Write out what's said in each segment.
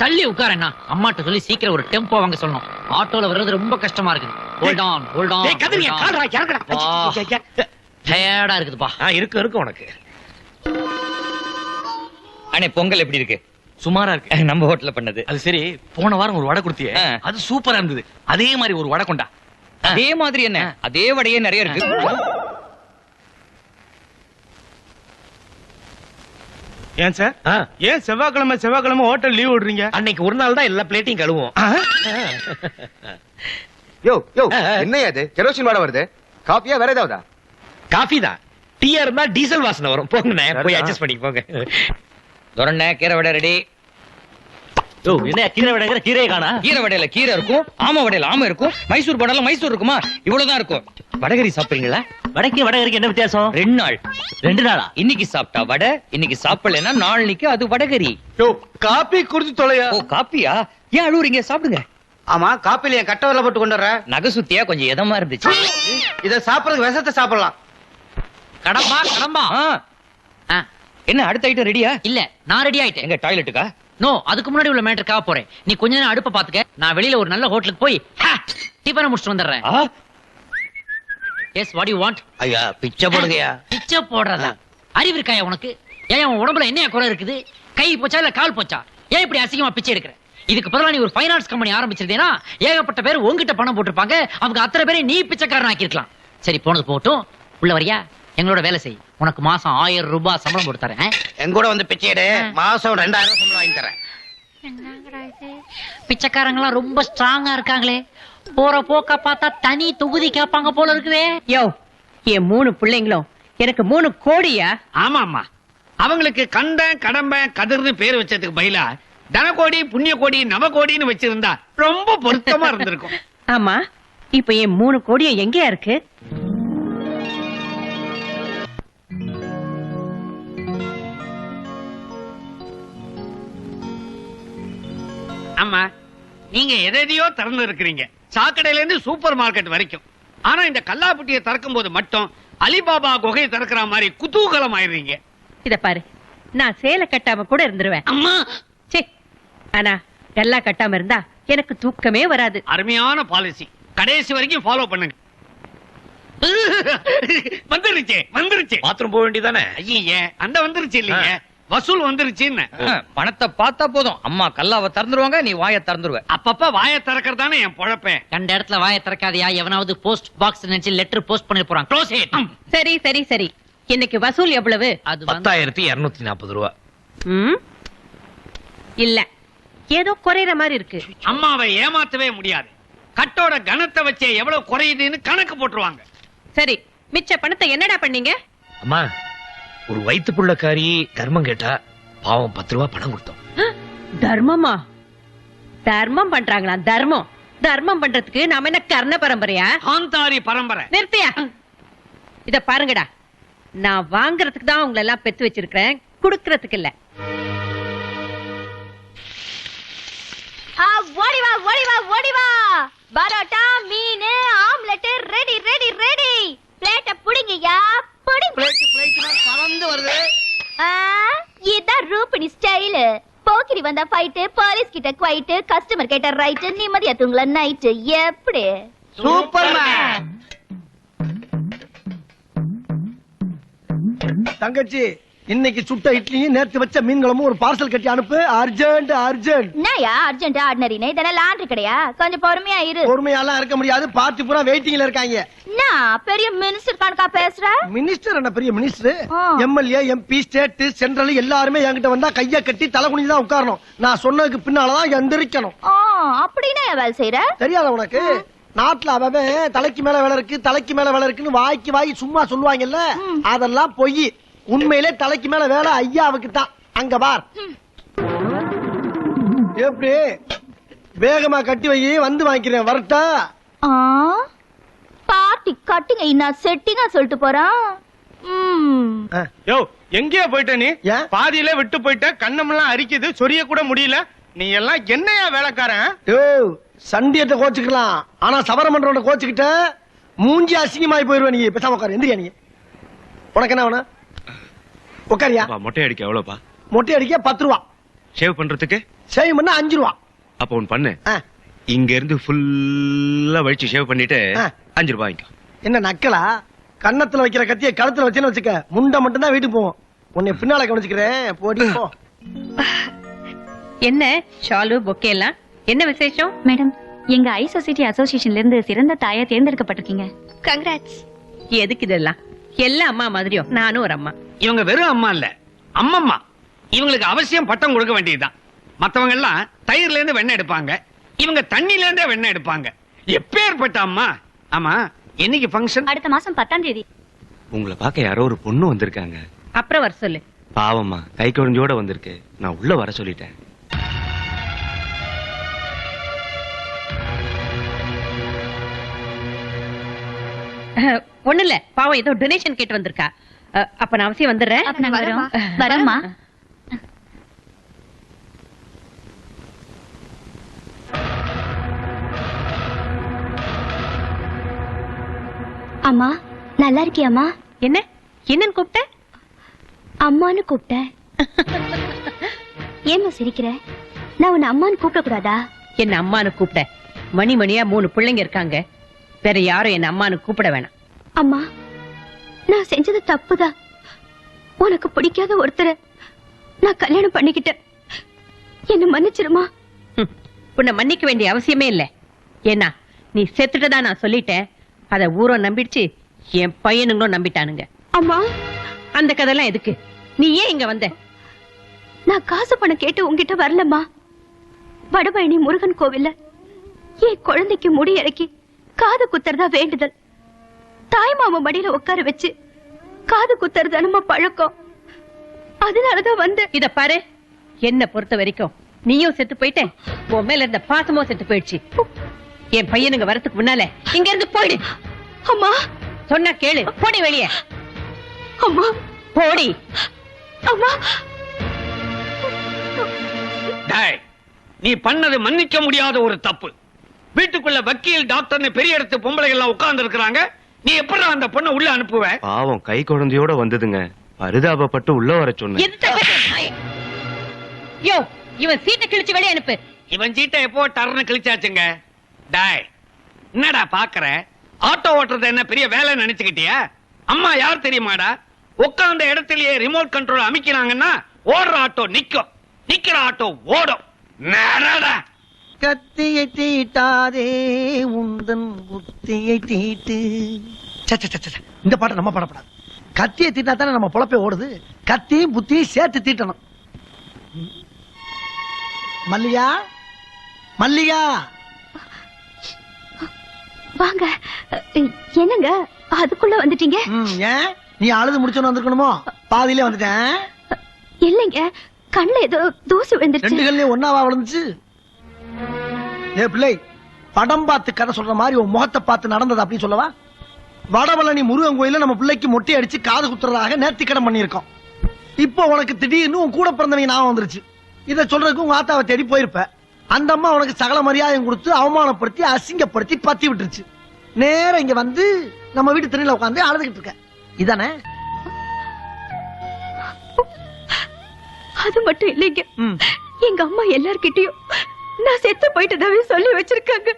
தள்ளி உட்காரண்ணா. அம்மாட்ட சொல்லி சீக்கிரம் ஒரு டெம்போ வாங்க சொல்லணும். ஆட்டோல வர்றது ரொம்ப கஷ்டமா இருக்குது. Hold on hold on. டேய் கதிரியா கால்ரா இறங்கடா. டயர்டா இருக்குதுப்பா. இருக்கு உனக்கு. அண்ணே பொங்கல் எப்படி இருக்கு? சுமாரா இருக்கு. நம்ம ஹோட்டல்ல பண்ணது. அது சரி, போன வாரம் ஒரு வடை கொடுத்தியே, அது சூப்பரா இருந்தது. அதே மாதிரி ஒரு வடை கொண்டா. அதே மாதிரி என்ன? அதே வடையே நிறைய இருக்கு. ஏன் சார், ஏன் செவ்வாய்க்கிழமை ஹோட்டல் லீவ் விடுறீங்க? அன்னைக்கு ஒரு நாள் தான் எல்லா பிளேட்டையும் கழுவோம். யோ யோ, என்னையா அது? கெரோசின் வாடை வருது. காஃபியா வேற ஏதாவதா? காஃபி தான். டீயா இருந்தா டீசல் வாசனை வரும். போங்கண்ணே, போய் அட்ஜஸ்ட் பண்ணி போங்க. தொரண்ணே கீரை வடை ரெடி. என்ன கீரை வடைங்கிற கீரையை காணா? கீரை வடையில கீரை இருக்கும், ஆமை வடையில ஆமை இருக்கும், மைசூர் வடையில மைசூர் இருக்குமா? இவ்வளவுதான் இருக்கும். வடகரி சாப்பிடுறீங்களா? வடகரிக்கு என்ன வித்தியாசம்? 2 நாள். 2 நாளா? இன்னைக்கு சாப்பிட்டா வடை, இன்னைக்கு சாப்பிடலன்னா நாளைக்கு அது வடகரி. யோ, காபி குடிச்சு தொலையா. ஓ காப்பியா? ஏன் அழுவுறீங்க? சாப்பிடுங்க. ஆமா, காப்பில என் கட்ட வரல போட்டு கொண்டு வர. நகசுத்தியா கொஞ்சம் இதமா இருந்துச்சு. இத சாப்பிடுறது விஷத்தை சாப்பிடலாம். கடம்பா. என்ன அடுத்த ஐட்டம் ரெடியா? இல்ல, நான் ரெடி ஆயிட்டேன். எங்க டாய்லெட்டுக்கா? நோ, அதுக்கு முன்னாடி உள்ள மேட்டருக்காக போறேன். நீ கொஞ்ச நேரம் அடுப்ப பாத்துக்க. நான் வெளியில ஒரு நல்ல ஹோட்டலுக்கு போய் டிஃபனை முடிச்சுட்டு வந்துடுறேன். Yes, what you want? ஐயா பிச்சை போடுங்கயா. பிச்சை போடுறதா? அறிவு இருக்காயா உனக்கு? ஏன் உன் உடம்புல என்ன குறை இருக்குது? கை போச்சா இல்ல கால் போச்சா? ஏன் இப்படி அசிங்கமா பிச்சை எடுக்கிற? இதுக்கு பதிலா நீ ஒரு ஃபைனான்ஸ் கம்பெனி ஆரம்பிச்சிருந்தேனா ஏகப்பட்ட பேர் உங்ககிட்ட பணம் போட்டிருப்பாங்க. அவங்க அத்தனை பேரை நீ பிச்சைக்காரன் ஆக்கிருக்கலாம். சரி, போனது போட்டும். உள்ள வரியா? எங்களோட வேலை செய். உனக்கு மாசம் 1000 ரூபாய் சம்பளம் போட்டு தரேன். என் கூட வந்து பிச்சை எடு. மாசம் 2000 சம்பளம் வாங்கி தரேன். பிச்சைக்காரங்க ரொம்ப ஸ்ட்ராங்கா இருக்காங்களே. போற போக்க பார்த்தா தனி தொகுதி கேட்பாங்க போல இருக்குதே. யோ, என் 3 பிள்ளைங்களும் எனக்கு 3 கோடியா? ஆமா ஆமா, அவங்களுக்கு கண்டன் கடம்பன் கதிர்னு பேர் வச்சதுக்கு பதிலா தனகோடி புண்ணிய கோடி நவகோடின்னு வச்சிருந்தா ரொம்ப பொருத்தமா இருந்திருக்கும். ஆமா, இப்ப என் 3 கோடியும் எங்கயா இருக்கு? ஆமா, நீங்க எதையோ திறந்து இருக்கிறீங்க, சாக்கடையில இருந்து சூப்பர் மார்க்கெட் வரைக்கும். ஆனா இந்த கல்லாப்பட்டியை திறக்கும் போது மட்டும் அலிபாபா குகையை திறக்கிற மாதிரி குதூகலம் ஆயிடுறீங்க. இத பாரு, நான் சேலை கட்டாம கூட இருந்துருவேன். அம்மா, சே, ஆனா எல்லாம் கட்டாம இருந்தா எனக்கு தூக்கமே வராது. அருமையான பாலிசி, கடைசி வரைக்கும் ஃபாலோ பண்ணுங்க. வந்துருச்சு. பாத்ரூம் போக வேண்டியதானே? ஐயே, அந்த வந்துருச்சு இல்லைங்க, வசூல் வந்துருச்சுன்னு. பணத்தை பார்த்தா போதும், அம்மா கல்லாவை திறந்துருவாங்க, நீ வாயை திறந்துருவ. அப்பப்ப வாயை திறக்கிறதானே என் பொழப்பேன். கண்ட இடத்துல வாயை திறக்காதியா. எவனாவது போஸ்ட் பாக்ஸ் நினைச்சு லெட்டர் போஸ்ட் பண்ணி போறான். Close it. சரி சரி சரி, இன்னைக்கு வசூல் எவ்வளவு? அது 10,240 ரூபா. இல்ல, ஏதோ குறையற மாதிரி இருக்கு. அம்மாவை ஏமாத்தவே முடியாது. கட்டோட கனத்தை வச்சே எவ்வளவு குறையுதுன்னு கணக்கு போட்டுருவாங்க. சரி, மிச்ச பணத்தை என்னடா பண்ணீங்க? அம்மா, ஒரு வயிற்று புள்ளக்காரி தர்மம் கேட்டா பாவம் 10 ரூபா பணம் கொடுத்தோம். தர்மமா? தர்மம் பண்றாங்களா? தர்மம் தர்மம் பண்றதுக்கு நாம என்ன கர்ண பரம்பரையா? காந்தாரி பரம்பரை. நிறுத்தியா? இத பாருங்கடா, நான் வாங்குறதுக்கு தான் உங்களை எல்லாம் பெத்து வச்சிருக்கேன், குடுக்கறதுக்கு இல்ல. ஓடிவா ஓடிவா ஓடிவா, பரோட்டா மீன் ஆம்லெட் ரெடி ரெடி ரெடி. பிளேட்ட புடிங்கயா, புடிங்க. பறந்து வருது. இதான் ரூபினி ஸ்டைல். போக்கிரி வந்தா ஃபைட், போலீஸ் கிட்ட குவைட், கஸ்டமர் கிட்ட ரைட், நிம்மதியா தூங்கல நைட். எப்படி சூப்பர்மேன். தங்கச்சி, இன்னைக்கு சுட்ட இட்லியும் நேத்து வச்ச மீன்களும் ஒரு பார்சல் கட்டி அனுப்பு. Urgent urgent. என்னயா அர்ஜென்ட் ஆர்டினரினே? இதெல்லாம் லாண்டரி கடையா? கொஞ்சம் பொறுமையா இரு. பொறுமையாலாம் இருக்க முடியாது, பார்ட்டி பூரா வெயிட்டிங்ல இருக்காங்க. நான் பெரிய மினிஸ்டர் கணக்கா பேசுற? மினிஸ்டர் என்ன பெரிய minister? MLA MP state central எல்லாருமே என்கிட்ட வந்தா கைய கட்டி தலை குனிஞ்சு தான் உட்காரணும். நான் சொன்னதுக்கு பின்னாலதான் எந்திரிக்கணும். அப்படின்னா வேலை செய்யற? தெரியாத உனக்கு? நாட்டுல அவன் தலைக்கு மேல வேலை இருக்கு, தலைக்கு மேல வேலை இருக்குன்னு வாய்க்கு வாய் சும்மா சொல்லுவாங்கல்ல, அதெல்லாம் பொய். உண்மையிலே தலைக்கு மேல வேலை ஐயாவுக்கு தான். அங்க பார், எப்படி வேகமா கட்டி வை, வந்து வாங்கிக்கிறேன். வரட்டா? பார்ட்டி கட்டிங்க இன்னும் செட்டிங்கா சொல்லிட்டு போறான். யோ, எங்கேயா போயிட்ட நீ? பாதியில விட்டு போயிட்ட, கண்ணமெல்லாம் அரிக்குது, சொரிய கூட முடியல. நீ எல்லாம் என்னையா வேலைக்காரன்? யோ, சண்டியத்தை கோச்சுக்கலாம், ஆனா சவரம் பண்றவன கோச்சுக்கிட்ட மூஞ்சி அசிங்கமாயி போயிருவ. நீ பேசாம உட்காரு. எந்திரியா? நீ உனக்கு என்ன வேணும்? உட்காரியா? மொட்டை அடிக்க எவ்வளவுப்பா? மொட்டை அடிக்க 10 ரூபா. ஷேவ் பண்றதுக்கு சேவ் பண்ணா 5 ரூபா. அப்ப ஒண்ணு பண்ணு, ஆ, இங்க இருந்து ஃபுல்லா வழிச்சு ஷேவ் பண்ணிட்டு ஆ. 5 ரூபாய் வாங்கிக்கோ. என்ன நக்கலா? கன்னத்துல வைக்கிற கத்திய கழுத்துல வச்சேன்னு வச்சுக்க, முண்டை மட்டும் தான் வீட்டுக்கு போவோம். உன்னை பின்னால கவனிச்சுக்கிறேன், போடி போ. என்ன ஷாலு பொக்கே எல்லாம் என்ன விசேஷம்? மேடம், எங்க ஐ சொசைட்டி அசோசியேஷன்ல இருந்து சிறந்த தாயா தேர்ந்தெடுக்கப்பட்டிருக்கீங்க. கங்க்ராட்ஸ். எதுக்கு இதெல்லாம்? எல்லாம் அம்மா மாதிரியும் நானும் ஒரு அம்மா. இவங்க வெறும் அம்மா இல்ல, அம்மம்மா. இவங்களுக்கு அவசியம் பட்டம் கொடுக்க வேண்டியதுதான். மத்தவங்க எல்லாம் தயிர்ல இருந்து வெண்ணெய் எடுப்பாங்க, இவங்க தண்ணில இருந்தே வெண்ணெய் எடுப்பாங்க. எப்பேற்பட்ட அம்மா. ஆமா, என்னைக்கு ஃபங்க்ஷன்? அடுத்த மாசம் 10ஆம் தேதி. உங்களை பார்க்க யாரோ ஒரு பொண்ணு வந்திருக்காங்க. அப்புறம் வர சொல்லு. பாவம்மா, கை குழந்தையோட வந்திருக்கு. நான் உள்ள வர சொல்லிட்டேன். ஒண்ணு இல்ல, பாவம் ஏதோ டொனேஷன் கேட்டு வந்திருக்கா. அப்ப நான் அவசியம் வந்துடுறேன். அப்ப நாங்க வரோம். வரோம்மா. அம்மா, நல்லா இருக்கியாம்மா? என்ன என்னன்னு கூப்பிட்ட? அம்மான்னு கூப்பிட்டேன். ஏம்மா சிரிக்கிற? நான் உன்னை அம்மான்னு கூப்பிட கூடாதா? என்ன அம்மான்னு கூப்பிட்ட? மணி மணியா 3 பிள்ளைங்க இருக்காங்க. வேற யாரும் என்ன அம்மான்னு கூப்பிட வேணாம். அம்மா, நான் செஞ்சது தப்புதான். உனக்கு பிடிக்காத ஒருத்தரை நான் கல்யாணம் பண்ணிக்கிட்டேன். என்ன மன்னிச்சிருமா? உன்னை மன்னிக்க வேண்டிய அவசியமே இல்ல. ஏன்னா நீ செத்துட்டதா நான் சொல்லிட்டேன். அத ஊரும் நம்பிடுச்சு, என் பையனுங்களும் நம்பிட்டானுங்க. அம்மா, அந்த கதைலாம் எதுக்கு? நீ ஏன் இங்க வந்த? நான் காசு பணம் கேட்டு உன்கிட்ட வரலம்மா. வடபழனி முருகன் கோவில்ல என் குழந்தைக்கு முடி இறக்கி காது குத்துறதா வேண்டுதல். தாய் மாமா மடியில உட்கார வச்சு காது குத்துறது நம்ம பழக்கம். அதனாலதான் வந்து. இத பாரு, என்ன பொறுத்த வரைக்கும் நீயும் செத்து போயிட்ட, உன் மேல இருந்த பாசமும் செத்து போயிடுச்சு. என் பையனுங்க வரதுக்கு முன்னால இங்க இருந்து போயிடு. அம்மா, சொன்னா கேளு, போடி வெளியே. அம்மா, போடி. அம்மா. டேய், நீ பண்ணது மன்னிக்க முடியாத ஒரு தப்பு. வீட்டுக்குள்ள வக்கீல் டாக்டர்னு பெரிய இடத்து பொம்பளை எல்லாம் உட்கார்ந்து இருக்கிறாங்க. நீ எப்படி அந்த பொண்ணை உள்ள அனுப்புவ? பாவம், கை குழந்தையோட வந்ததுங்க. பரிதாபப்பட்டு உள்ள வர சொன்னேன். எதுக்கு பேசுற நாயே? யோ, இவன் சீட்டை கிழிச்சு வெளியே அனுப்பு. இவன் சீட்டை எப்போ டர்னு கிழிச்சாச்சுங்க. டாய், என்னடா பாக்குற? ஆட்டோ ஓட்டுறது என்ன பெரிய வேலை நினைச்சுக்கிட்டியா? அம்மா யார் தெரியுமாடா? உட்கார்ந்த இடத்திலேயே ரிமோட் கண்ட்ரோல் அமைக்கிறாங்கன்னா ஓடுற ஆட்டோ நிக்கும், நிக்கிற ஆட்டோ ஓடும். நேரடா. கத்தியை தீட்டாதே உந்தன் புத்தியை தீட்டு. இந்த பாட்டை நம்ம பாடப்படாது. கத்தியை தீட்டா தானே நம்ம பொழப்பே ஓடுது. கத்தியும் புத்தியும் சேர்த்து தீட்டணும். மல்லிகா, மல்லிகா, வாங்க. என்னங்க அதுக்குள்ள வந்துட்டீங்க? ஏன் நீ அழுது முடிச்சோன்னு வந்திருக்கணுமோ? பாதியிலே வந்துட்டேன். இல்லைங்க, கண்ணுல ஏதோ தூசி விழுந்துருச்சு. 2 கல்லையும் ஒன்னாவா விழுந்துச்சு? ஏ பிள்ளை, படம் பார்த்து கதை சொல்ற மாதிரி உன் முகத்தை பார்த்து நடந்தது அப்படின்னு சொல்லவா? வடபழனி முருகன் கோயில நம்ம பிள்ளைக்கு மொட்டை அடிச்சு காது குத்துறதாக நேர்த்திக்கடன் பண்ணியிருக்கோம். இப்போ உனக்கு திடீர்னு உன் கூட பிறந்தவங்க ஞாபகம் வந்துருச்சு. இதை சொல்றதுக்கு உங்க ஆத்தாவை தேடி போயிருப்ப. அந்த அம்மா உனக்கு சகல மரியாதையும் கொடுத்து அவமானப்படுத்தி அசிங்கப்படுத்தி பத்தி விட்டுருச்சு. நேரம் இங்க வந்து நம்ம வீட்டு திண்ணையில உட்காந்து அழுதுகிட்டு இருக்க. இதானே? அது மட்டும் இல்லைங்க, எங்க அம்மா எல்லார்கிட்டயும் நான் செத்து போயிட்டதாவே சொல்லி வச்சிருக்காங்க.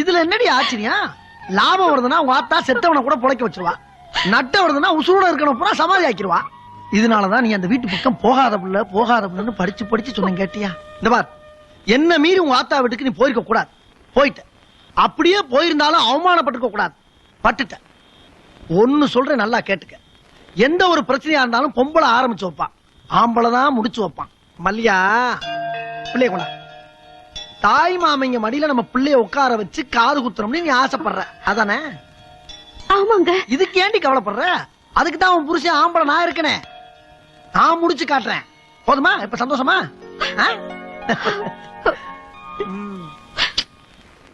இதுல என்னடி ஆச்சரியம்? லாபம் வருதுன்னா உங்க ஆத்தா செத்தவனை கூட புழைக்க வச்சிருவா. நட்ட வருதுன்னா உசுரோட இருக்கணும் பூரா சமாதி ஆக்கிடுவா. இதனாலதான் நீ அந்த வீட்டு பக்கம் போகாத புள்ளன்னு படிச்சு படிச்சு சொன்ன. கேட்டியா? இந்த பார், என்ன மீறி உங்க ஆத்தா வீட்டுக்கு நீ போயிருக்க கூடாது. போயிட்ட. அப்படியே போயிருந்தாலும் அவமானப்பட்டிருக்க கூடாது. பட்டுட்ட. ஒன்னு சொல்றேன், நல்லா கேட்டுக்க. எந்த ஒரு பிரச்சனையா இருந்தாலும் பொம்பளை ஆரம்பிச்சு வைப்பான், ஆம்பளை தான் முடிச்சு வைப்பான். மல்லியா, பிள்ளைய கொண்டா. தாய் மாமங்க மடியில நம்ம பிள்ளைய உட்கார வச்சு காது குத்துறோம்னு நீ ஆசைப்படுற, அதானே? ஆமாங்க. இதுக்கு ஏண்டி கவலைப்படுற? அதுக்கு தான் உன் புருஷன் ஆம்பளை நான் இருக்கனே. நான் முடிச்சு காட்டுறேன். போதுமா? இப்ப சந்தோஷமா?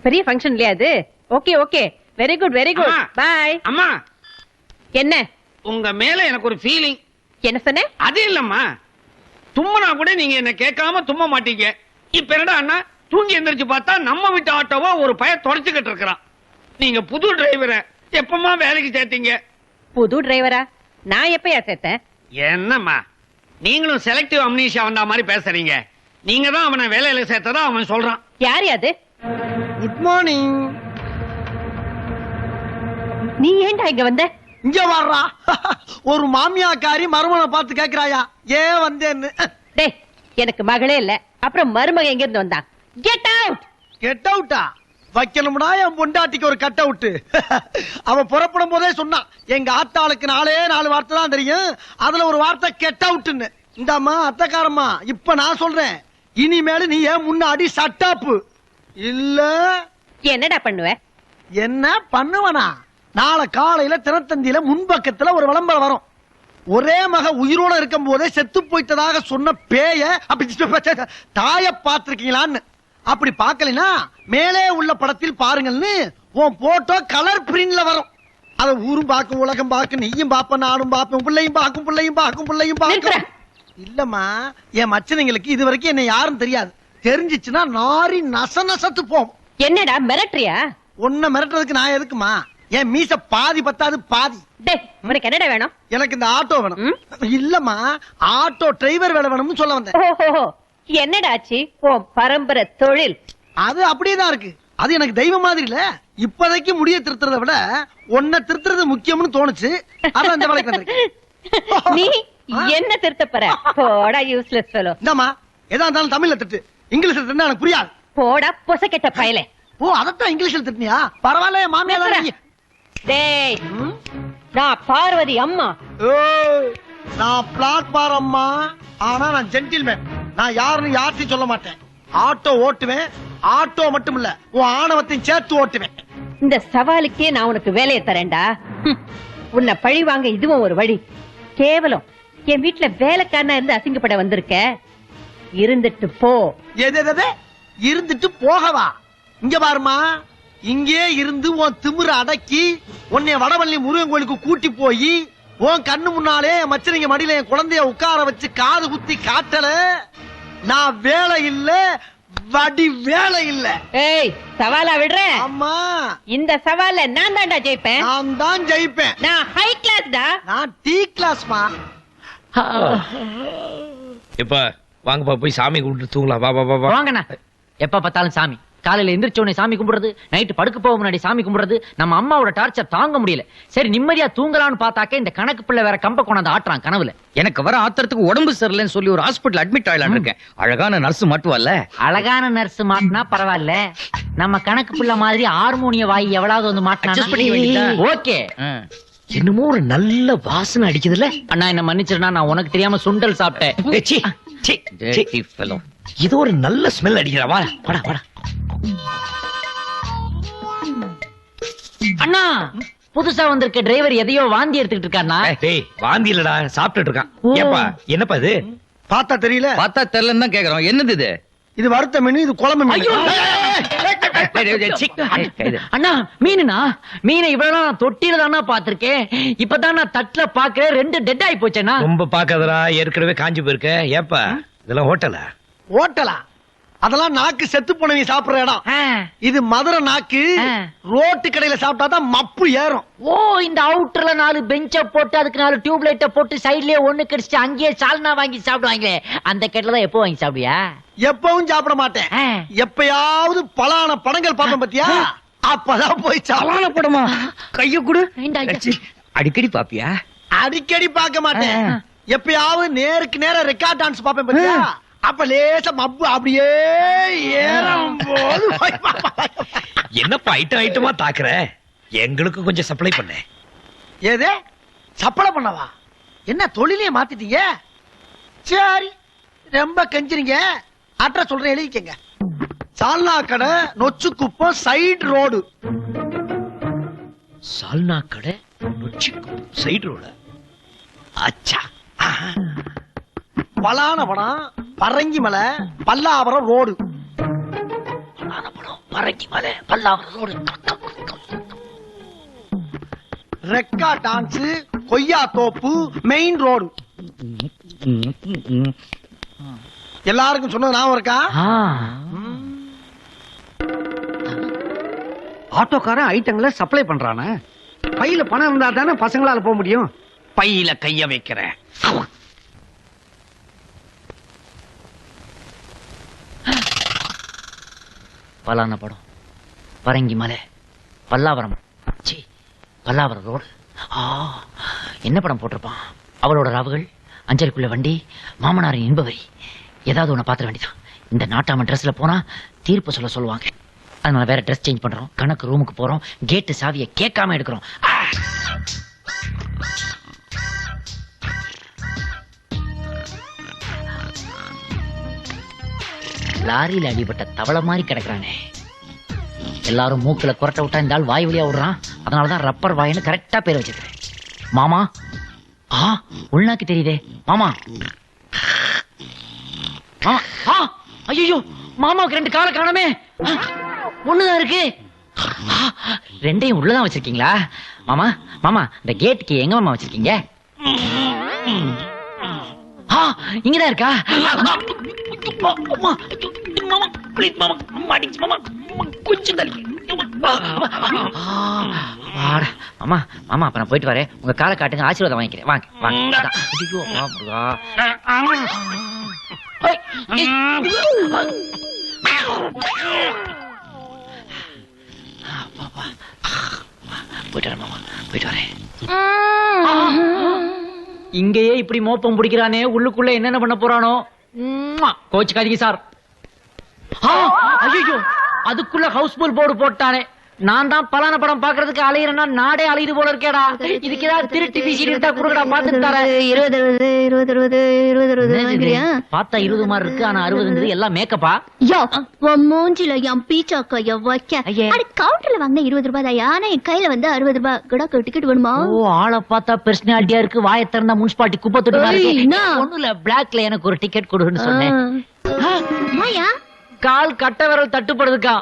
பெரிய ஃபங்க்ஷன் இல்லையா அது? Okay okay, very good very good. அம்மா. பை. அம்மா, என்ன உங்க மேல எனக்கு ஒரு ஃபீலிங். என்ன சொன்ன? அது இல்லம்மா, தும்மனா கூட நீங்க என்ன கேட்காம தும்ம மாட்டீங்க. இப்ப என்னடா அண்ணா, தூங்கி எந்திரிச்சு பார்த்தா நம்ம வீட்டு ஆட்டோவா ஒரு பையன் தொடச்சுக்கிட்டு இருக்கிறான். நீங்க புது டிரைவரை எப்பமா வேலைக்கு சேர்த்தீங்க? புது டிரைவரா? நான் எப்பயா சேர்த்தேன்? என்னம்மா, நீங்களும் செலக்டிவ் அம்னீஷியா வந்த மாதிரி பேசுறீங்க. நீங்க தான் அவனை வேலையில சேர்த்ததா அவன் சொல்றான். யார் அது? Good morning. நீ ஏன்டா இங்க வந்த? இங்க வர்றா. ஒரு மாமியாக்காரி மருமனை பார்த்து கேக்குறாயா ஏன் வந்தேன்னு. டேய், எனக்கு மகளே இல்ல, அப்புறம் மருமக எங்க இருந்து வந்தா? Get out. கெட் அவுட்டா? வைக்கணும்னா என் பொண்டாட்டிக்கு ஒரு கட் அவுட். அவ புறப்படும் போதே சொன்னா எங்க ஆத்தாளுக்கு 4 வார்த்தை தான் தெரியும், அதுல ஒரு வார்த்தை கெட் அவுட்னு. இந்தாம்மா அத்தக்காரம்மா, இப்ப நான் சொல்றேன், இனிமேல் நீ ஏன் முன்னாடி சட்டாப்பு இல்ல. என்னடா பண்ணுவ? என்ன பண்ணுவனா? நாளை காலையில தினத்தந்தியில முன்பக்கத்துல ஒரு விளம்பரம் வரும். ஒரே மக உயிரோட இருக்கும் போதே செத்து போயிட்டதாக சொன்ன பேய அப்படி தாய பாத்திருக்கீங்களான்னு. அப்படி பார்க்கலனா மேலே உள்ள படத்தில் பாருங்கள்னு உன் போட்டோ கலர் பிரிண்ட்ல வரும். அத ஊரும் பார்க்கும், உலகம் பார்க்கும், நீயும் பாப்ப, நானும் பாப்பேன், பிள்ளையும் பார்க்கும், பிள்ளையும் பார்க்கும், பிள்ளையும் பார்க்கும். இல்லம்மா, என் மச்சனைங்களுக்கு இது வரைக்கும் என்ன யாரும் தெரியாது. தெரிஞ்சிச்சுன்னா நாரி நசத்து போகும். என்னடா மிரட்டுறியா? உன்னை மிரட்டுறதுக்கு நான் எதுக்குமா? என் மீச பாதி பத்தாது பாதி. டேய், உனக்கு என்னடா வேணும்? எனக்கு இந்த ஆட்டோ வேணும். இல்லம்மா, ஆட்டோ டிரைவர் வேலை வேணும்னு சொல்ல வந்தேன். ஓஹோ, என்னடா ஆச்சு உன் பரம்பரை தொழில்? அது அப்படியேதான் இருக்கு. அது எனக்கு தெய்வம் மாதிரி இல்ல. இப்போதைக்கு முடிய திருத்துறத விட உன்னை திருத்துறது முக்கியம்னு தோணுச்சு. அதான் இந்த வேலைக்கு வந்திருக்கேன். நீ என்ன திருத்த போற? போடா யூஸ்லெஸ் ஃபெலோ. இந்தாம்மா, எதா இருந்தாலும் தமிழ்ல திட்டு, இங்கிலீஷ்ல திட்டுனா எனக்கு புரியாது. போடா பொசக்கெட்ட பயலே. ஓ, அதத்தான் இங்கிலீஷ்ல திட்டினியா? பரவாயில்ல, என் மாமியார் தானே நீ. டேய், நான் பார்வதி அம்மா. ஏய், நான் பிளாட்பார் அம்மா. ஆனா நான் ஜென்டில்மேன். நான் யாருன்னு யார்ட்டையும் சொல்ல மாட்டேன். ஆட்டோ ஓட்டுவேன். ஆட்டோ மட்டும் இல்ல, உன் ஆணவத்தையும் சேர்த்து ஓட்டுவேன். இந்த சவாலுக்கே நான் உனக்கு வேலையை தரேன்டா. உன்னை பழி வாங்க இதுவும் ஒரு வழி. கேவலம் என் வீட்டுல வேலைக்காரனா இருந்து அசிங்கப்பட வந்திருக்க. இருந்துட்டு போ. எது இருந்துட்டு போகவா? இங்க பாருமா, இங்கே இருந்து உன் திமிர அடக்கி உன்னை வடவள்ளி முருகன் கோயிலுக்கு கூட்டி போய் உன் கண்ணு முன்னாலே மச்சனிங்க மடியில என் குழந்தைய உட்கார வச்சு காது குத்தி காட்டல. நான் வேலை இல்ல, வடி வேலை இல்ல. ஏய், சவாலா விடுறேன். ஆமா, இந்த சவால நான் தான்டா ஜெயிப்பேன். நான் தான் ஜெயிப்பேன். நான் ஹை கிளாஸ்டா. நான் டி கிளாஸ்மா. இப்ப வாங்கப்பா போய் சாமி கும்பிட்டு தூங்கலாம். வா வா வா வா. வாங்கண்ணா. எப்ப பார்த்தாலும் சாமி. காலையில எந்திரிச்ச உடனே சாமி கும்பிடுறது, நைட்டு படுக்க போக முன்னாடி சாமி கும்பிடுறது. நம்ம அம்மாவோட டார்ச்சர் தாங்க முடியல. சரி நிம்மதியா தூங்கலாம்னு பார்த்தாக்க இந்த கணக்கு பிள்ளை வேற கம்ப கொண்டாந்து ஆட்டுறான் கனவுல. எனக்கு வர ஆத்திரத்துக்கு உடம்பு சரியில்லைன்னு சொல்லி ஒரு ஹாஸ்பிடல் அட்மிட் ஆயிடலான்னு இருக்கேன். அழகான நர்ஸ் மட்டுவல்ல. அழகான நர்ஸ் மாட்டினா பரவாயில்ல, நம்ம கணக்கு பிள்ளை மாதிரி ஹார்மோனிய வாய் எவ்வளவு வந்து Adjust பண்ணிக்க வேண்டியதா? மாட்டினா ஓகே. என்னமோ ஒரு நல்ல வாசனை அடிக்குதுல்ல. அண்ணா என்ன மன்னிச்சிருந்தா, நான் உனக்கு தெரியாம சுண்டல் சாப்பிட்டேன். ஏ, சீ, சீ, சீ. இது ஒரு நல்ல ஸ்மெல் அடிக்கிறா. வாடா வாடா வாடா. அண்ணா, புதுசா வந்திருக்க டிரைவர் எதையோ வாந்தி எடுத்துக்கிட்டு இருக்காருண்ணா. டேய், வாந்தி இல்லடா, சாப்பிட்டுட்டு இருக்கான். ஓ. ஏப்பா, என்னப்பா இது? பார்த்தா தெரியல. பார்த்தா தெரியலன்னு தான் கேக்குறோம். என்னது இது? இது வறுத்த மீன், இது குழம்பு மீன். சீ. அண்ணா, மீனுண்ணா. மீனை இவ்வளவு நாள் நான் தொட்டியில தானா பாத்திருக்கேன். இப்பதான் நான் தட்டுல பாக்குறேன், 2 டெட் ஆயி போச்சேண்ணா. ரொம்ப பாக்காதடா, ஏற்கனவே காஞ்சி போயிருக்க. ஏப்பா, இதெல்லாம் ஹோட்டலா? ஓட்டலா? அதெல்லாம் நாக்கு செத்து போனவங்க சாப்பிடுற இடம். ஆ. இது மதுரை நாக்கு. ஆ. ரோட்டு கடையில சாப்பிட்டாதான் மப்பு ஏறும். ஓ, இந்த அவுட்டர்ல 4 பெஞ்ச போட்டு அதுக்கு 4 டியூப் லைட்ட போட்டு சைட்லயே ஒண்ணு கடிச்சிட்டு அங்கேயே சால்னா வாங்கி சாப்பிடுவாங்களே, அந்த கெட்டல தான் எப்போ வாங்கி சாப்பிடுவியா? எப்பவும் சாப்பிட மாட்டேன். ஆ. எப்பயாவது பலான படங்கள் பார்ப்பேன் பத்தியா, அப்பதான் போய் சவால படமா? கைய கொடு. ஐயா. அடிக்கடி பாப்பியா? அடிக்கடி பார்க்க மாட்டேன். எப்பயாவது நேருக்கு நேர ரெக்கார்ட் டான்ஸ் பார்ப்பேன் பத்தியா, அப்ப லேசா மப்பு அப்படியே ஏறும் போது போய் பார்ப்பேன். என்னப்பா ஐட்டம் ஐட்டமா தாக்குற? எங்களுக்கு கொஞ்சம் சப்ளை பண்ண. ஏதே சப்பளை பண்ணவா? என்ன தொழிலே மாத்திட்டீங்க? சரி, ரொம்ப கெஞ்சிரீங்க. அட்ரஸ் சொல்றேன், எழுதிக்கங்க. சால்னா கடை, நொச்சு குப்பம், சைடு ரோடு. சால்னா கடை, நொச்சிக்குப்பம், சைடு ரோடு. அச்சா. பலான படம், பரங்கி மலை, பல்லாவரம் ரோடு. பலான படம், பரங்கி மலை, பல்லாவரம் ரோடு. ரெக்கா டான்ஸ், கொய்யா தோப்பு, மெயின் ரோடு. எல்லாருக்கும் சொன்னது ஞாபகம் இருக்கா? ஆட்டோக்காரன் ஐட்டங்களை சப்ளை பண்றானே. பையில பணம் இருந்தா தானே பசங்களால போக முடியும். பையில கைய வைக்கிறேன். பலான படம், பரங்கி மலை, பல்லாவரம், ச்சீ, பல்லாவரம் ரோடு. என்ன படம் போட்டிருப்பான்? அவளோட ராவுகள், அஞ்சலுக்குள்ள வண்டி, மாமனாரின் இன்பவரி. ஏதாவது ஒண்ணு பாத்திர வேண்டியதான். இந்த நாட்டாம ட்ரெஸ்ல போனா தீர்ப்பு சொல்லுவாங்க. அதனால வேற ட்ரெஸ் சேஞ்ச் பண்றோம். கணக்கு ரூமுக்கு போறோம். கேட்டு சாவியை கேட்காம எடுக்கிறோம். லாரியில அடிபட்ட தவளை மாதிரி கிடக்குறானே. எல்லாரும் மூக்குல குரட்ட விட்டா இந்த ஆள் வாய் வழியா விடுறான். அதனாலதான் ரப்பர் வாயின்னு கரெக்டா பேர் வச்சிருக்கேன். மாமா, உள்நாக்கு தெரியுதே மாமா. ஐயோ, மாமாவுக்கு 2 காலை காணமே. ஒண்ணுதான் இருக்கு. ரெண்டையும் உள்ளதான் வச்சிருக்கீங்களா? மாமா மாமா, இந்த கேட்டுக்கு எங்க மாமா வச்சிருக்கீங்க? இங்கதான் இருக்கா? மாமா மாமா, அப்ப நான் போயிட்டு வரேன். உங்க காலை காட்டுங்க, ஆசீர்வாதம் வாங்கிக்கிறேன். வாங்க வாங்க. போயிட்டு வரேன் மாமா, போயிட்டு வரேன். இங்கேயே இப்படி மோப்பம் பிடிக்கிறானே, உள்ளுக்குள்ள என்னென்ன பண்ண போறானோ. கோச்சுக்காதீங்க சார். ஐயோ, அதுக்குள்ள ஹவுஸ்ஃபுல் போர்டு போட்டானே. நான் தான் பலான படம் பாக்குறதுக்கு அலையிறேன்னா நாடே அலையுது போல இருக்கேடா. இதுக்கு ஏதாவது திருட்டு வீசிட்டு இருந்தா குடுக்கடா, பாத்துட்டு தரேன். 20 பார்த்தா 20 மாதிரி இருக்கு, ஆனா 60 எல்லாம் மேக்கப்பா. மூஞ்சில என் பீச்சாக்கைய வைக்க கவுண்டர்ல வாங்கின 20 ரூபாய் தான். ஆனா என் கையில வந்து 60 ரூபாய். டிக்கெட் வேணுமா? ஓ, ஆளை பார்த்தா பெர்சனாலிட்டியா இருக்கு. வாயை திறந்தா முனிசிபாலிட்டி குப்பை தொட்டி மாதிரி இருக்கு. ஒண்ணுல பிளாக்ல எனக்கு ஒரு டிக்கெட் கொடுன்னு சொன்னேன். கால் கட்ட விரல் தட்டுப்படுதுக்கா.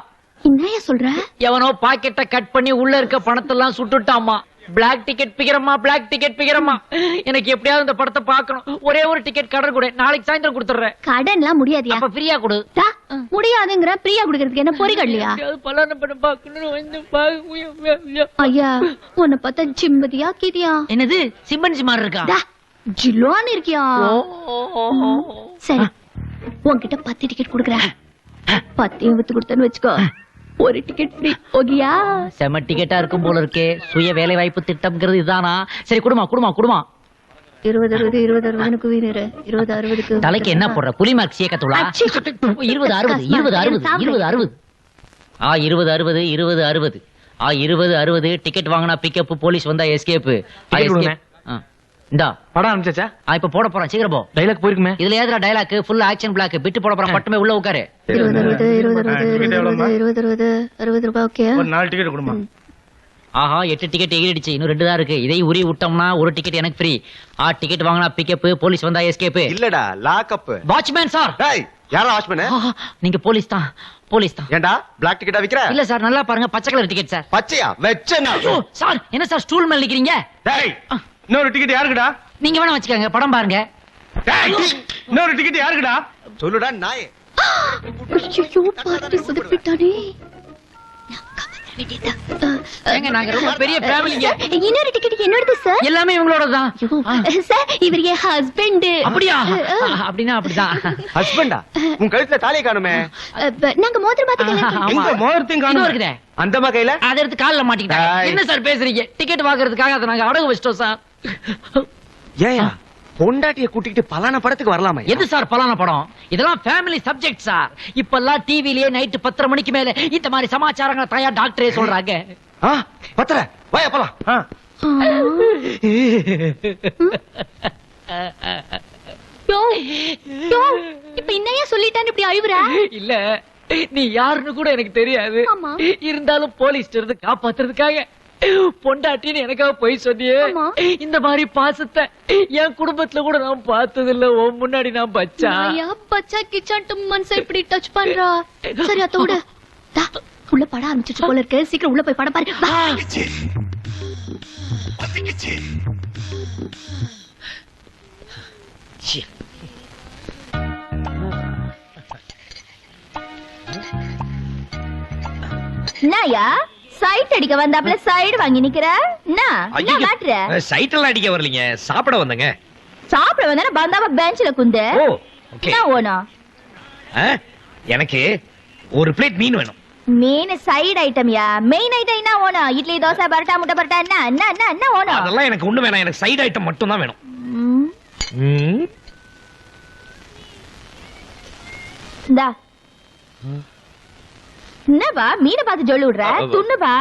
என்னையா சொல்ற? எவனோ பாக்கெட்ட கட் பண்ணி உள்ள இருக்க பணத்தெல்லாம் சுட்டுட்டாமா. பிளாக் டிக்கெட் பிக்கிறமா, பிளாக் டிக்கெட் பிக்கிறமா. எனக்கு எப்படியாவது இந்த படத்தை பார்க்கணும். ஒரே ஒரு டிக்கெட் கடன் கொடு, நாளைக்கு சாயந்தரம் கொடுத்துறேன். கடன்லாம் முடியாதியா? அப்ப ஃப்ரீயா கொடு. முடியாதுங்கிற பிரியா குடுக்கிறதுக்கு என்ன பொறி கடலையா? பலான படம் பார்க்கணும். ஐயா, உன்னை பார்த்தா சிம்பதியா கிதியா? என்னது சிம்பன்சி மாதிரி இருக்கா? ஜிலோன்னு இருக்கியா? சரி, உன்கிட்ட 10 டிக்கெட் குடுக்குறேன். 10 வித்து கொடுத்தேன்னு வச்சுக்கோ, ஒரு டிக்கெட் ஃப்ரீ. ஓகேயா? செம டிக்கெட்டா இருக்கும் போல இருக்கே. சுய வேலை வாய்ப்பு திட்டம்ங்கிறது இதுதானா? சரி, குடுமா குடுமா குடுமா. 20 60 20 60 வீணரு 20 60 தலைக்கு என்ன போடுற? புலி மார்க் சீக்கத்துளா? 20 60 20 60 20 60 20 60 20 60 20 60 டிக்கெட் வாங்கினா பிக்கப், போலீஸ் வந்தா எஸ்கேப். இந்தா படம் அனுப்பிச்சா? இப்ப போட போறேன், சீக்கிரம் போ. டைலாக் போயிருக்குமே. இதுல ஏதுடா dialogue? Full action block. Bit போட போறேன், பட்டுமே உள்ள உட்காரு. 20 60 20 60 60 ரூபாய். ஓகே, ஒரு 4 டிக்கெட் கொடுமா. ஆஹா, 8 டிக்கெட் எகிரிடுச்சு. இன்னும் 2 தான் இருக்கு. இதையும் உரி விட்டோம்னா ஒரு டிக்கெட் எனக்கு ஃப்ரீ. டிக்கெட் வாங்கினா பிக்கப், போலீஸ் வந்தா எஸ்கேப். இல்லடா, லாக்அப். Watchman sir. டேய், யாரா வாட்ச்மேன்? நீங்க போலீஸ் தான், போலீஸ் தான். ஏண்டா பிளாக் டிக்கெட்டா விக்கிற? இல்ல சார், நல்லா பாருங்க, பச்சை கலர் டிக்கெட் சார். பச்சையா வெச்சனா? சார் என்ன சார் ஸ்டூல் மேல நிக்கிறீங்க? டேய், இன்னொரு டிக்கெட் யாருக்குடா? நீங்க வேணா வச்சுக்கோங்க, படம் பாருங்க. டேய், இன்னொரு டிக்கெட் யாருக்குடா? சொல்லுடா நாயே. ஐயோ, பார்த்து சுதப்பிட்டானே. ஏங்க, நாங்க ரொம்ப பெரிய ஃபேமிலிங்க. இன்னொரு டிக்கெட் என்னோடது சார். எல்லாமே இவங்களோட தான் சார். இவர் என் ஹஸ்பண்ட். அப்படியா? அப்படின்னா அப்படிதான். ஹஸ்பண்டா? உன் கழுத்துல தாலியை காணுமே. நாங்க மோதிரம் பாத்துக்கலாம். எங்க மோதிரத்தையும் இன்னும் காணோம். இருக்குதே, அந்தமா கையில அதை எடுத்து கால்ல மாட்டிக்கிட்டாங்க. டேய். என்ன சார் பேசுறீங்க? டிக்கெட் வாங்குறதுக்காக அதை நாங்க அடகு வச்சிட்டோம் சார். ஏயா பொண்டாட்டிய கூட்டிட்டு பலான படத்துக்கு வரலாமா? எது சார் பலான படம்? இதெல்லாம் ஃபேமிலி சப்ஜெக்ட் சார். இப்பெல்லாம் டிவிலேயே நைட் 10:30 மணிக்கு மேல இந்த மாதிரி சமாச்சாரங்களை தயா டாக்டரே சொல்றாங்க. பத்தல வாயா போலாம். இப்ப என்னையா சொல்லிட்டான்னு இப்படி அழுவுற? இல்ல, நீ யாருன்னு கூட எனக்கு தெரியாது. ஆமா. இருந்தாலும் போலீஸ் இருந்து காப்பாத்துறதுக்காக பொண்டாட்டின்னு எனக்காக போய் சொன்னியே. ஆமா. இந்த மாதிரி பாசத்தை என் குடும்பத்துல கூட நான் பார்த்தது இல்ல. உன் முன்னாடி நான் பச்சா பச்சா கிச்சாட்டு மனசை இப்படி டச் பண்றா. சரி, அதோட உள்ள பட ஆரம்பிச்சிட்டு போல இருக்கு. சீக்கிரம் உள்ள போய் படம் பாரு. என்னயா சைட் அடிக்க வந்தாப்ல சைடு வாங்கி நிக்கிற? என்ன மாட்ற? சைட் எல்லாம் அடிக்க வரலீங்க, சாப்பிட வந்தங்க. சாப்பிட வந்தானே பந்தாவ பெஞ்ச்ல குந்து. ஓ, ஓகே. என்ன ஓனா? எனக்கு ஒரு பிளேட் மீன் வேணும். மீன் சைடு ஐட்டம்யா, மெயின் ஐட்டம் என்ன வேணும்? இட்லி, தோசை, பரோட்டா, முட்டை பரோட்டா, என்ன வேணும்? அதெல்லாம் எனக்கு ஒண்ணு வேணாம், எனக்கு சைடு ஐட்டம் மட்டும் தான் வேணும். ம், ம். இந்தா. என்னப்பா மீனை பார்த்து சொல்லி விடுற? துண்ணுப்பா.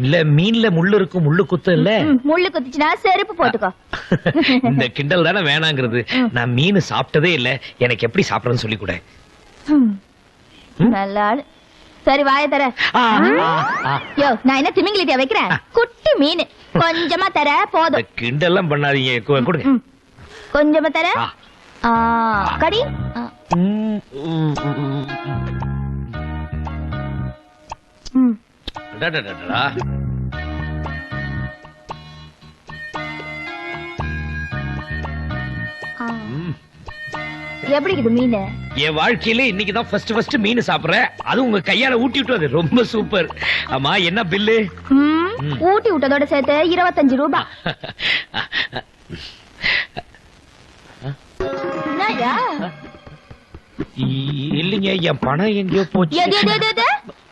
இல்ல, மீன்ல முள்ளு இருக்கும், முள்ளு குத்து இல்ல. முள்ளு குத்துச்சுன்னா செருப்பு போட்டுக்கோ. இந்த கிண்டல் தானே வேணாங்கிறது. நான் மீன் சாப்பிட்டதே இல்ல, எனக்கு எப்படி சாப்பிடறேன்னு சொல்லி கூட. நல்லா ஆளு. சரி வாய தர. யோ, நான் என்ன திமிங்கலிட்டியா வைக்கிறேன்? குட்டி மீன் கொஞ்சமா தர போதும். கிண்டெல்லாம் பண்ணாதீங்க, கொடுங்க. கொஞ்சமா தர. கடி. அடடடடடா. எப்படி இருக்குது மீன்? என் வாழ்க்கையில இன்னைக்குதான் ஃபர்ஸ்ட் மீன் சாப்பிடுறேன். அது உங்க கையால ஊட்டி விட்டு ரொம்ப சூப்பர். ஆமா, என்ன பில்லு? ஊட்டி விட்டதோட சேர்த்து 25 ரூபாய். என்னய்யா? இல்லைங்க, என் பணம் எங்கேயோ போச்சு.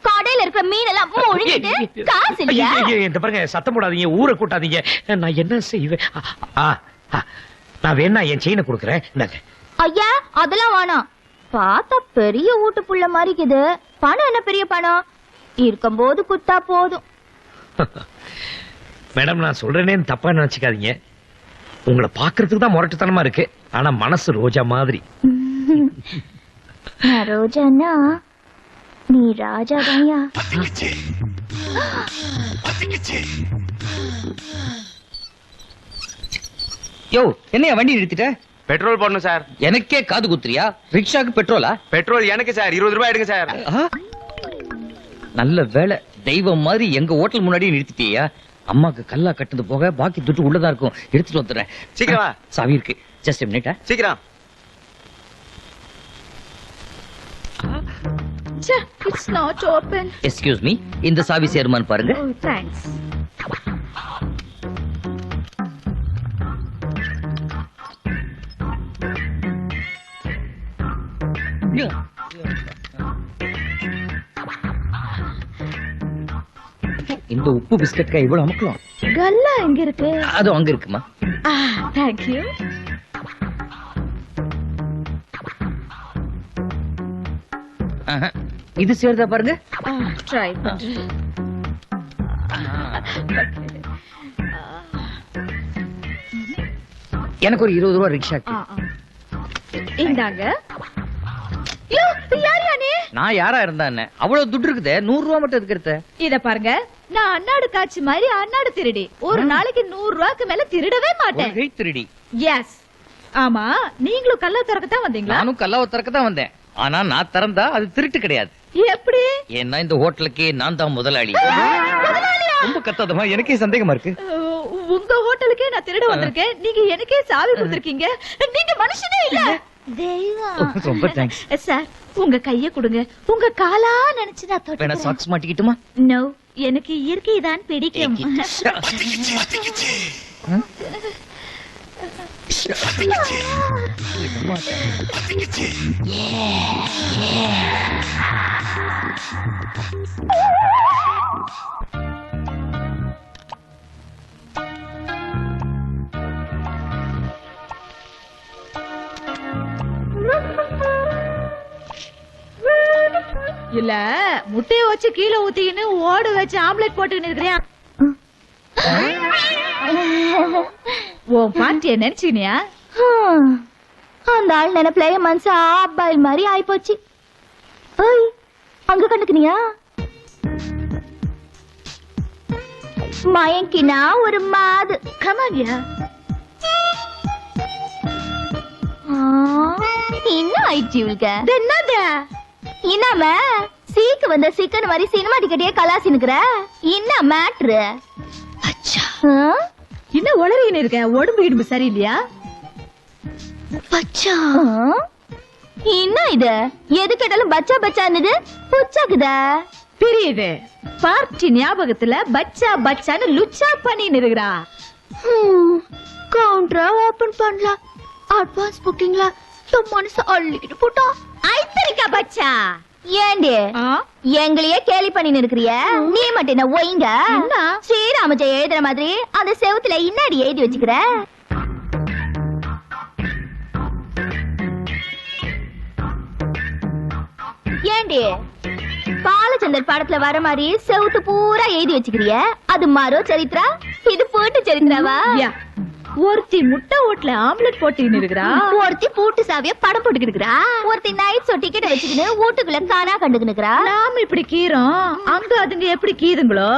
கடையில இருக்கிற மீன் எல்லாம் முழுங்கிட்டு காசு இல்லையா? இந்த பாருங்க, சத்தம் போடாதீங்க, ஊரை கூட்டாதீங்க. நான் என்ன செய்வேன்? நான் வேணா என் செயினை கொடுக்குறேன். ஐயா, அதெல்லாம் வேணாம். பார்த்தா பெரிய வீட்டு புள்ள மாதிரி இருக்குது. பணம் என்ன பெரிய பணம்? இருக்கும்போது குத்தா போதும். மேடம், நான் சொல்றேனேன்னு தப்பா நினைச்சுக்காதீங்க. உங்களை பாக்குறதுக்கு தான் முரட்டுத்தனமா இருக்கு, ஆனா மனசு ரோஜா மாதிரி. நான் ரோஜானா நீ ராஜாதாயா? யோ, என்னையா வண்டி நிறுத்திட்ட? பெட்ரோல் போடணும் சார். எனக்கே காது குத்துறியா? ரிக்ஷாக்கு பெட்ரோலா? பெட்ரோல் எனக்கு சார். 20 ரூபாய் எடுங்க சார். நல்ல வேலை, தெய்வம் மாதிரி எங்க ஹோட்டல் முன்னாடி நிறுத்திட்டியா? அம்மாக்கு கல்லா கட்டுறது போக பாக்கி துட்டு உள்ளதா இருக்கும், எடுத்துட்டு வந்துடுறேன். சீக்கிரம் வா. சாவி இருக்கு, ஜஸ்ட் மினிட். சீக்கிரம். It's not open. Excuse me, இந்த சாவி சேருமான்னு பாருங்க. Oh, thanks. இந்த உப்பு பிஸ்கட்கா இவ்வளவு அமுக்கலாம்? கல்லா எங்க இருக்கு? அது அங்க இருக்குமா? Thank you. இது சேருதா பாருங்க. Try பண்றேன். எனக்கு ஒரு 20 ரூபாய் ரிக்ஷா. இந்தாங்க. யோ, யார் நீ? நான் யாரா இருந்தா என்ன, அவ்வளவு துட்டு இருக்குதே, 100 ரூபாய் மட்டும் இருக்கிறத. இத பாருங்க, நான் அன்னாடு காட்சி மாதிரி அன்னாடு திருடி. ஒரு நாளைக்கு 100 ரூபாய்க்கு மேல திருடவே மாட்டேன். ஒரு திருடி. எஸ். ஆமா, நீங்களும் கல்லா திறக்கத்தான் வந்தீங்களா? நானும் கல்லாவை திறக்க தான் வந்தேன். ஆனா நான் திறந்தா அது திருட்டு கிடையாது. எப்படி? ஏன்னா இந்த ஹோட்டலுக்கு நான் தான் முதலாளி. ரொம்ப கத்தாதமா, எனக்கே சந்தேகமா இருக்கு. உங்க ஹோட்டலுக்கே நான் திருட வந்திருக்கேன், நீங்க எனக்கே சாவி கொடுத்திருக்கீங்க. நீங்க மனுஷனே இல்ல. தெய்வம். ரொம்ப தேங்க்ஸ் சார். உங்க கைய கொடுங்க, உங்க காலா நினைச்சு நான் வேணா தொட்டேன். சாக்ஸ் மாட்டிக்கிட்டுமா? நோ, எனக்கு இயற்கை தான் பிடிக்கும். இல்ல, முட்டைய வச்சு கீழே ஊத்தின்னு ஓடு வச்சு ஆம்லெட் போட்டுன்னு இருக்கிறேன். உன் பாட்டிய நினைச்சுக்கினியா? அந்த ஆள் நினைப்பிலேயே மனசு ஆப்பாயில் மாதிரி ஆயிப்போச்சு. ஓய், அங்க கண்டுக்கினியா? மயங்கினா ஒரு மாது. கமானியா? இன்னும் ஆயிடுச்சு இவளுக்கு. என்னது? இன்னாம சீக்கு வந்த சிக்கன் மாதிரி சினிமா டிக்கெட்டே கலாசினுக்குற. என்ன மேட்ரு? என்ன உளறின்னு இருக்க? உடம்பு இடும்பு சரியில்லையா? பச்சா, என்ன இது? எது கேட்டாலும் பச்சா பச்சான்னு புச்சாக்குதா? பிரியுது. பார்ட்டி ஞாபகத்துல பச்சா பச்சான்னு லுச்சா பண்ணின்னு இருக்கிறா. கவுண்டரா ஓபன் பண்ணலாம். அட்வான்ஸ் புக்கிங்ல மனசு அள்ளிக்கிட்டு போட்டோம். ஐத்தரிக்கா பச்சா, ஏண்டி எங்களையே கேலி பண்ணி இருக்கிறிய நீ மட்டும் என்ன ஒய்ங்க ஸ்ரீராம ஜெயம் எழுதுற மாதிரி அந்த செவுத்துல இன்னாடி எழுதி வச்சுக்கிற ஏண்டி பாலச்சந்தர் படத்துல வர மாதிரி செவுத்து பூரா எழுதி வச்சுக்கிறிய அது மரோ சரித்ரா இது போட்டு சரித்ராவா ஒருத்தி முட்டை ஓட்டுல ஆம்லெட் போட்டு இருக்கிறா, ஒருத்தி பூட்டு சாவிய படம் போட்டுக்கிட்டு ஒருத்தி நைட் ஷோ டிக்கெட் வச்சுக்கிட்டு வீட்டுக்குள்ள காணா கண்டுக்கிட்டு நாம இப்படி கீறோம் அங்க அதுங்க எப்படி கீதுங்களோ